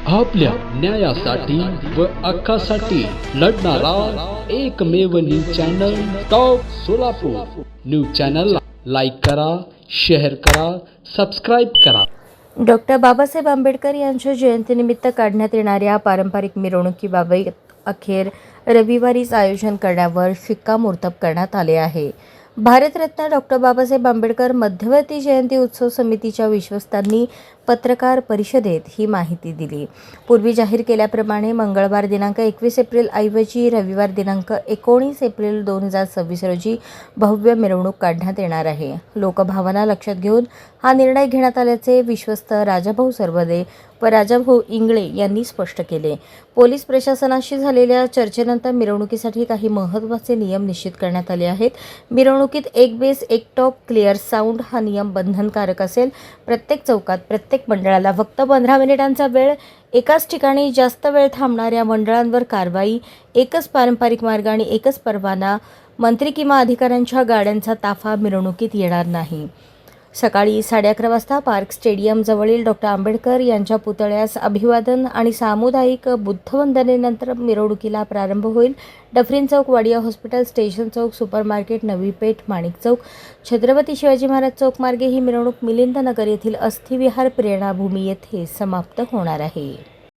आपल्या न्यायासाठी व हक्कासाठी लढणारा एकमेव news channel top Solapur. News चॅनलला लाईक करा, शेअर करा, सबस्क्राईब करा। डॉक्टर बाबासाहेब आंबेडकर यांच्या जयंतीनिमित्त काढण्यात येणाऱ्या पारंपरिक मिरवणुकीबाबत अखेर रविवारीच आयोजन करण्यावर शिक्कामोर्तब करण्यात आले आहे। भारतरत्न डॉक्टर बाबासाहेब आंबेडकर मध्यवर्ती जयंती उत्सव समितीच्या विश्वस्तांनी पत्रकार परिषदेत ही माहिती दिली। पूर्वी जाहीर केल्याप्रमाणे मंगळवार दिनांक 21 एप्रिल ऐवजी रविवार दिनांक 19 एप्रिल 2026 रोजी भव्य मिरवणूक काढण्यात येणार आहे। लोकभावना लक्षात घेऊन हा निर्णय घेण्यात आल्याचे विश्वस्त राजाभाऊ सरवदे व राजाभाऊ इंगळे यांनी स्पष्ट केले। पोलीस प्रशासनाशी झालेल्या चर्चेनंतर मिरवणुकीसाठी काही महत्त्वाचे नियम निश्चित करण्यात आले आहेत। मिरवणुकीत एक बेस एक टॉप क्लिअर साऊंड हा नियम बंधनकारक असेल। प्रत्येक चौकात प्रत्येक मंडळाला फक्त 15 मिनिटांचा वेळ, एकाच ठिकाणी जास्त वेळ थांबणाऱ्या मंडळांवर कारवाई, एकच पारंपरिक मार्ग आणि एकच परवाना, मंत्री किंवा अधिकाऱ्यांच्या गाड्यांचा ताफा मिरवणुकीत येणार नाही। सकाळी 11:30 वाजता पार्क स्टेडियम जवळील डॉक्टर आंबेडकर यांच्या पुतळ्यास अभिवादन आणि सामुदायिक बुद्धवंदनेनंतर मिरवणुकीला प्रारंभ होईल। डफरीन चौक, वाडिया हॉस्पिटल, स्टेशन चौक, सुपरमार्केट, नवी पेठ, माणिक चौक, छत्रपती शिवाजी महाराज चौक मार्गे ही मिरवणूक मिलिंद नगर येथील अस्थिविहार प्रेरणाभूमी येथे समाप्त होणार आहे।